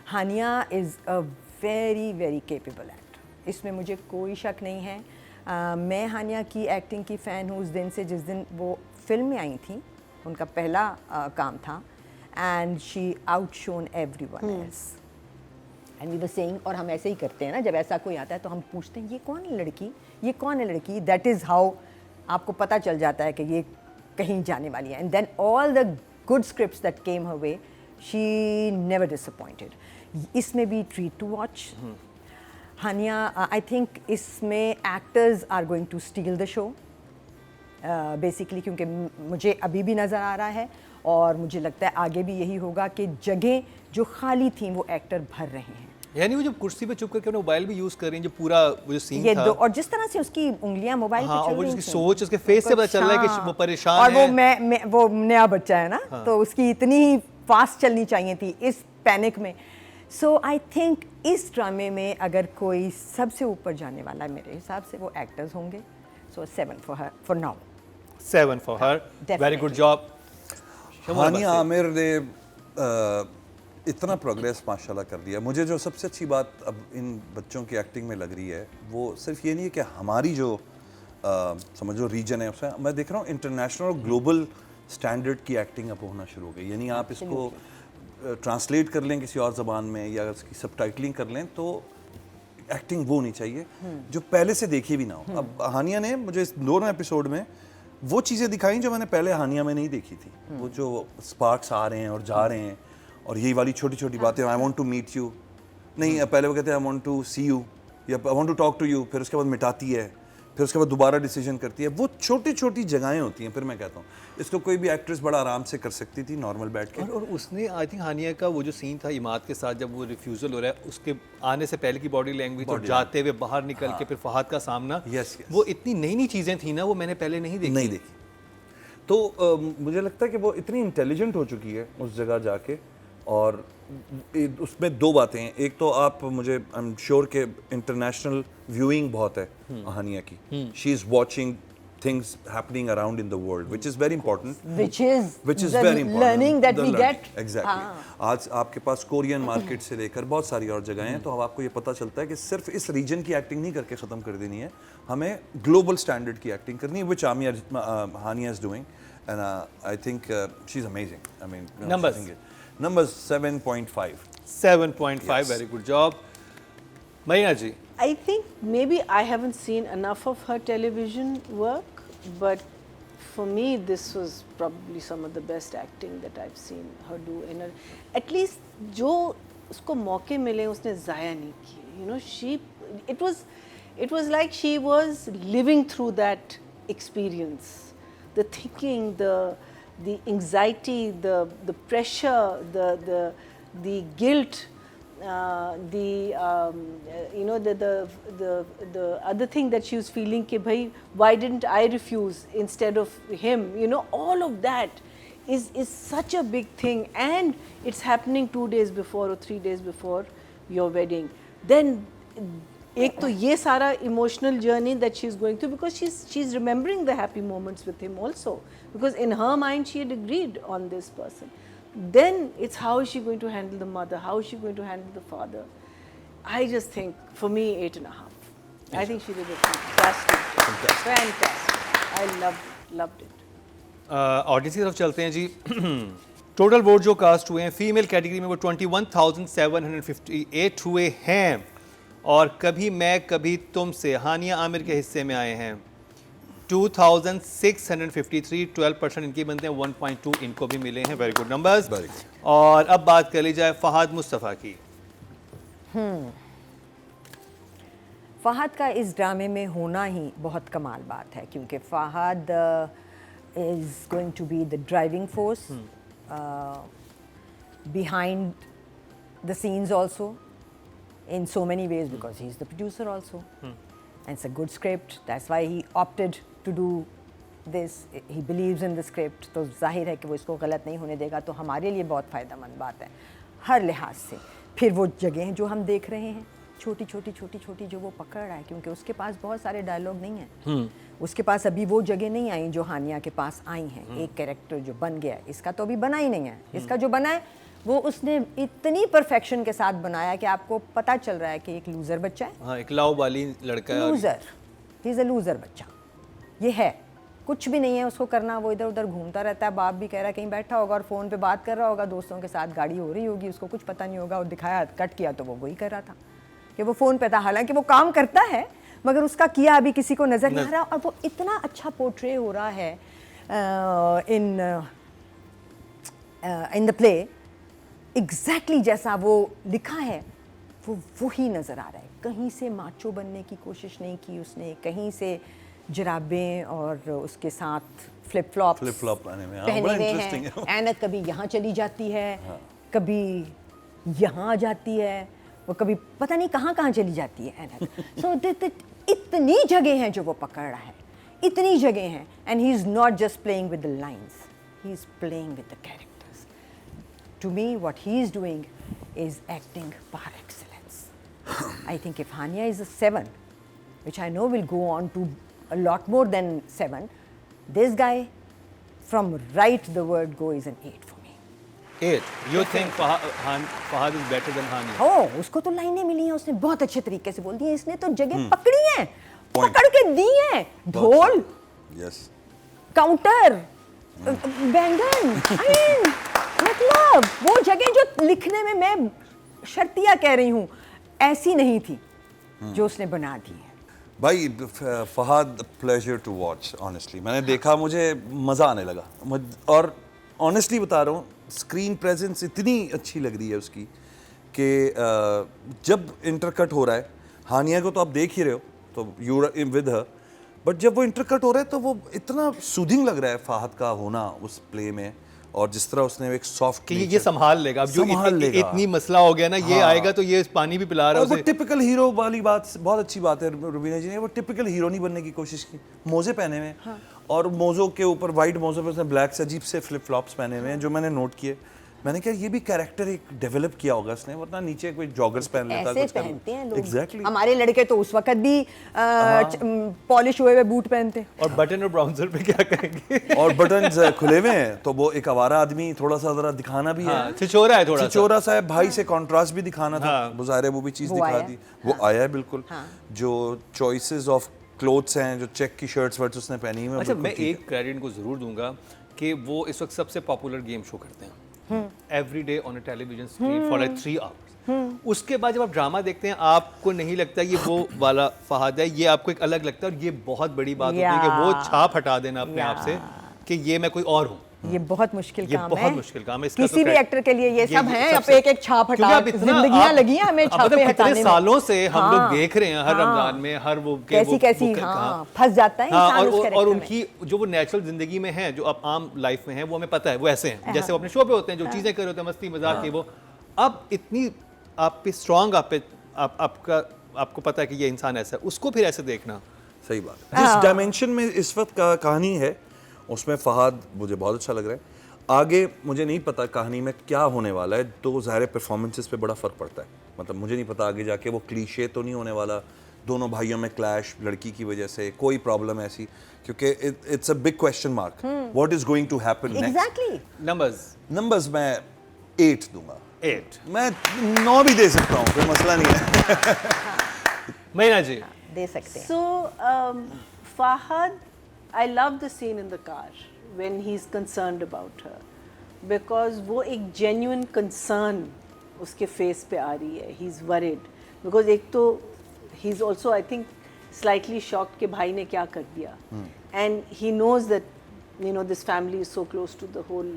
Hania is a very very capable actor, इसमें मुझे कोई शक नहीं है। मैं हानिया की एक्टिंग की फ़ैन हूँ उस दिन से जिस दिन वो फिल्म में आई थी, उनका पहला काम था, and she outshone everyone else. And we were saying, और हम ऐसे ही करते हैं ना, जब ऐसा कोई आता है तो हम पूछते हैं ये कौन है लड़की, ये कौन है लड़की। That is how आपको पता चल जाता है कि ये कहीं जाने वाली है। And then all the good scripts that came her way, she never disappointed. इसमें भी treat to watch. Hania, I think इसमें actors are going to steal the show basically, क्योंकि मुझे अभी भी नज़र आ रहा है और मुझे लगता है आगे भी यही होगा कि जगह जो खाली थी वो एक्टर भर रहे हैं। यानी वो जब कुर्सी पे चुप करके अपना मोबाइल भी यूज कर रही हैं, जो पूरा वो जो सीन ये था, और जिस तरह से उसकी उंगलियां मोबाइल पे चल और वो रही जिसकी थी, सोच, उसके फेस से पता चल रहा है कि वो परेशान और है। वो नया बच्चा है ना, तो उसकी इतनी फास्ट चलनी चाहिए थी इस पैनिक में। सो आई थिंक इस ड्रामे में अगर कोई सबसे ऊपर जाने वाला है मेरे हिसाब से वो एक्टर्स होंगे। So 7 for her for now. 7 for her, very good job. Hania Aamir ने इतना प्रोग्रेस माशाल्लाह कर दिया। मुझे जो सबसे अच्छी बात अब इन बच्चों की एक्टिंग में लग रही है वो सिर्फ ये नहीं है कि हमारी जो समझो रीजन है उसमें, मैं देख रहा हूँ इंटरनेशनल और ग्लोबल स्टैंडर्ड की एक्टिंग अब होना शुरू हो गई। यानी आप इसको ट्रांसलेट कर लें किसी और ज़बान में या उसकी सबटाइटलिंग कर लें तो एक्टिंग वो नहीं चाहिए जो पहले से देखी भी ना हो। अब हानिया ने मुझे इस दोनों एपिसोड में वो चीज़ें दिखाई जो मैंने पहले हानिया में नहीं देखी थी। वो जो स्पार्क्स आ रहे हैं और जा रहे हैं, और यही वाली छोटी छोटी बातें, I want to meet you, नहीं पहले वो कहते हैं I want to see you या I want to talk to you, फिर उसके बाद मिटाती है, फिर उसके बाद दोबारा डिसीजन करती है। वो छोटी छोटी जगहें होती हैं। फिर मैं कहता हूँ इसको कोई भी एक्ट्रेस बड़ा आराम से कर सकती थी नॉर्मल बैठ के। और उसने आई थिंक हानिया का वो जो सीन था इमाद के साथ जब वो रिफ्यूज़ल हो रहा है उसके आने से पहले की बॉडी लैंग्वेज और जाते हुए बाहर निकल के फिर फहद का सामना, Yes, वो इतनी नई नई चीज़ें थी ना, वो मैंने पहले नहीं देखी। तो मुझे लगता है कि वो इतनी इंटेलिजेंट हो चुकी है उस जगह जाके। और उसमें दो बातें हैं। एक तो आप मुझे आई एम श्योर के इंटरनेशनल व्यूइंग बहुत है हानिया की। She is watching things happening around in the world, which is very important. which is the very important. Learning that we get. Exactly. आज आपके पास कोरियन मार्केट से लेकर बहुत सारी और जगहें हैं, तो अब आपको ये पता चलता है कि सिर्फ इस रीजन की एक्टिंग नहीं करके ख़त्म कर देनी है, हमें ग्लोबल स्टैंडर्ड की एक्टिंग करनी है, which Hania is doing, and I think she's amazing. I mean, numbers 7.5. 7.5, yes. Very good job. Marina ji. I think maybe I haven't seen enough of her television work, but for me this was probably some of the best acting that I've seen her do. In her, at least जो उसको मौके मिले उसने ज़ाया नहीं किए. You know, it was like she was living through that experience. The thinking, the anxiety, the pressure, the guilt. You know, the other thing that she was feeling कि भाई why didn't I refuse instead of him, you know, all of that is such a big thing, and it's happening 2 days before or 3 days before your wedding. Then एक तो ये सारा emotional journey that she's going through, because she's remembering the happy moments with him also, because in her mind she had agreed on this person. Then it's how is she going to handle the mother, how is she going to handle the father. I just think, for me, 8.5. I think she did a fantastic. I loved it. Audience की तरफ चलते हैं जी। Total vote जो cast हुए हैं female category में वो 21,758 हुए हैं, और कभी मैं कभी तुमसे हानिया आमिर के हिस्से में आए हैं 2,653, 12% इनके बनते हैं, 1.2 इनको भी मिले हैं। Very good numbers. और अब बात कर ली जाए फहद मुस्तफ़ा की। फहद का इस ड्रामे में होना ही बहुत कमाल बात है, क्योंकि Fahad is going to be the driving force behind the scenes also in so many ways, because he's the producer also. And it's a good script, that's why he opted to do this. He believes in the script, तो जाहिर है कि वो इसको गलत नहीं होने देगा, तो हमारे लिए बहुत फ़ायदेमंद बात है हर लिहाज से। फिर वो जगह जो हम देख रहे हैं छोटी छोटी जो वो पकड़ रहा है, क्योंकि उसके पास बहुत सारे डायलॉग नहीं हैं, उसके पास अभी वो जगह नहीं आई जो हानिया के पास आई हैं। एक कैरेक्टर जो बन गया, इसका तो अभी बना ही नहीं है। इसका जो बना है वो उसने इतनी परफेक्शन के साथ बनाया कि आपको पता चल रहा है कि एक लूज़र बच्चा है। हाँ, एक लाओ वाली लड़का है, loser, he is a loser बच्चा। ये है, कुछ भी नहीं है उसको करना, वो इधर उधर घूमता रहता है। बाप भी कह रहा है कहीं बैठा होगा और फ़ोन पे बात कर रहा होगा, दोस्तों के साथ गाड़ी हो रही होगी, उसको कुछ पता नहीं होगा। और दिखाया, कट किया तो वो वही कर रहा था कि वो फ़ोन पे था। हालांकि वो काम करता है मगर उसका किया अभी किसी को नज़र नहीं आ रहा। और वो इतना अच्छा पोर्ट्रे हो रहा है इन द प्ले, एग्जैक्टली जैसा वो लिखा है वो ही नज़र आ रहा है। कहीं से माचो बनने की कोशिश नहीं की उसने, कहीं से जराबें और उसके साथ फ्लिप फ्लॉप पहने हुए हैं। ऐनक कभी यहाँ चली जाती है, कभी यहाँ आ जाती है, वो कभी पता नहीं कहाँ चली जाती है ऐनक। सो इतनी जगह हैं जो वो पकड़ रहा है, इतनी जगह हैं। And he is not just playing with the lines, he is playing with the characters. To me, what he is doing is acting par excellence. I think if Hania is a 7, which I know will go on to a lot more than 7, this guy, from right the word go, is an 8 for me. 8. You think Fahad is better than Hania? Oh, उसको तो लाइनें मिली हैं, उसने बहुत अच्छे तरीके से बोल दी हैं, इसने तो जगह पकड़ी हैं, पकड़ के दी हैं। ढोल, काउंटर, बैंगन, मतलब वो जगह जो लिखने में मैं शर्तिया कह रही हूँ ऐसी नहीं थी जो उसने बना दी है। भाई Fahad pleasure to watch, honestly मैंने देखा, मुझे मज़ा आने लगा। और ऑनेस्टली बता रहा हूँ, स्क्रीन प्रेजेंस इतनी अच्छी लग रही है उसकी कि जब इंटरकट हो रहा है, हानिया को तो आप देख ही रहे हो, तो यू विद हर, बट जब वो इंटरकट हो रहा है तो वो इतना सूदिंग लग रहा है फहद का होना उस प्ले में, और जिस तरह उसने एक सॉफ्ट कि ये संभाल लेगा। अब जो संभाल लेगा। इतनी मसला हो गया ना, ये आएगा तो ये पानी भी पिला रहा है और वो उसे। टिपिकल हीरो वाली बात, बहुत अच्छी बात है रुबीना जी ने, वो टिपिकल हीरो नहीं बनने की कोशिश की। मोजे पहने हुए हैं और मोजों के ऊपर, वाइट मोजों पे उसने ब्लैक से अजीब से फ्लिप फ्लॉप्स पहने हुए हैं, जो मैंने नोट किए। मैंने कहा ये भी कैरेक्टर एक डेवलप किया होगा उसने, वरना नीचे कोई जॉगर्स पहन लेता ऐसे कुछ कर पहनते हैं लोग। एग्जैक्टली। हमारे लड़के तो उस वक्त भी पॉलिश हुए हुए बूट पहनते। और बटन और ब्राउजर पे क्या करेंगे? और बटन्स खुले हुए हैं, तो वो एक आवारा आदमी थोड़ा सा जरा दिखाना भी है, छिछोरा है थोड़ा सा। चिचोरा सा है भाई, से कॉन्ट्रास्ट भी दिखाना था। वो ज़ाहिर है वो भी चीज़ वो दिखा आया। दी, वो आया है बिल्कुल। जो चॉइसेस ऑफ क्लोथ्स हैं, जो चेक की शर्ट्स वर्ट्स उसने पहनी हुई है, अच्छा, बिल्कुल मैं ठीक एक क्रेडिट को जरूर दूंगा कि वो इस वक्त सबसे पॉपुलर गेम शो करते हैं every day on a television screen for like 3 hours. उसके बाद जब आप ड्रामा देखते हैं, आपको नहीं लगता ये वो वाला फहद है, ये आपको एक अलग लगता है। और ये बहुत बड़ी बात होती है कि वो छाप हटा देना अपने आप से कि ये मैं कोई और हूँ। ये बहुत मुश्किल ये काम बहुत है। मुश्किल काम है। इसका किसी तो भी एक्टर के लिए ये सब हैं, अब सबसे- एक एक छाप क्योंकि हटा, अब इतना जिंदगियां आप- लगी हैं हमें अब छापे मतलब हटाने कितने में। सालों से हम लोग हाँ, देख रहे हैं हर हाँ। रमजान में, हर वो के कैसी वो- कैसी वो- हाँ फंस जाता है हाँ, इंसान उस और कैरेक्टर में। उनकी जो वो नेचुरल जिंदगी में है, जो अब आम लाइफ में है, वो हमें पता है वो ऐसे हैं, जैसे वो अपने शो पे होते हैं, जो चीजें कर रहे होते हैं, मस्ती मजाक की, वो अब इतनी आप पे स्ट्रांग, आपको पता है कि ये इंसान ऐसा है, उसको फिर ऐसे देखना। सही बात है। जिस डायमेंशन में इस वक्त का कहानी है, उसमें फहद मुझे बहुत अच्छा लग रहा है। आगे मुझे नहीं पता कहानी में क्या होने वाला है, तो ज़ाहिर परफॉर्मेंसेस पे बड़ा फ़र्क पड़ता है। मतलब मुझे नहीं पता आगे जाके वो क्लीशे तो नहीं होने वाला, दोनों भाइयों में क्लैश लड़की की वजह से, कोई प्रॉब्लम ऐसी, क्योंकि it's a big question mark what is going to happen next. Exactly. Numbers मैं 8 दूंगा। 8 मैं 9 भी दे सकता हूँ, कोई मसला नहीं है। महीना जी। दे सकते हैं। So, Fahad, I love the scene in the car when he's concerned about her, because वो एक genuine concern उसके face पे आ रही है. He's worried because एक तो he's also I think slightly shocked कि भाई ने क्या कर दिया, and he knows that you know this family is so close to the whole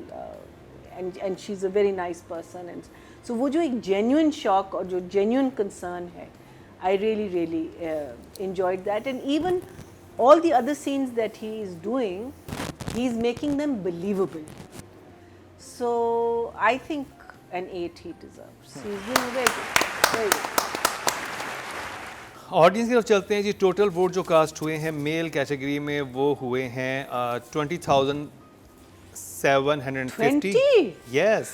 and she's a very nice person, and so वो जो एक genuine shock और जो genuine concern है, I really enjoyed that. And even all the other scenes that he is doing, he's making them believable. So I think an 8 he deserves. He's doing very good, very good. Audience की तरफ चलते हैं जी। Total vote जो cast हुए हैं male category में, वो हुए हैं 20,750। 20? Yes.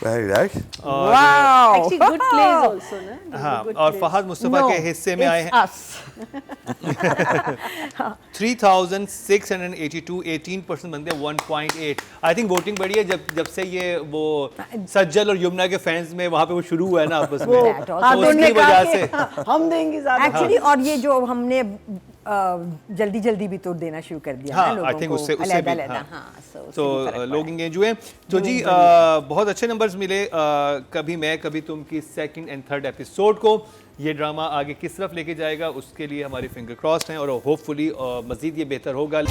Very nice. Wow. Actually, good plays also, ना? They were हाँ, good और plays. फहद मुस्तफा के हिस्से में आए हैं us. 3,682, 18% बनते हैं 1.8। आई थिंक वोटिंग बढ़ी है जब से ये वो सज्जल और यमुना के फैंस में वहाँ पे वो शुरू हुआ है ना आपस में, That also. हाँ, तो तो उन्होंने उसकी कहा वजह कि से हम देंगे ज़्यादा। एक्चुअली और ये जो हमने जल्दी जल्दी भी तो देना शुरू कर दिया हाँ, ना लोगों I think को, उससे भी, अलग-अलग, हाँ। हाँ, so उससे तो भी फर्क पड़ा लोग है। इंगेज हुए। तो जी बहुत अच्छे नंबर्स मिले कभी मैं कभी तुम की 2nd and 3rd एपिसोड को। ये ड्रामा आगे किस तरफ लेके जाएगा उसके लिए हमारी फिंगर क्रॉस्ड हैं, और होपफुली मज़ीद ये बेहतर होगा।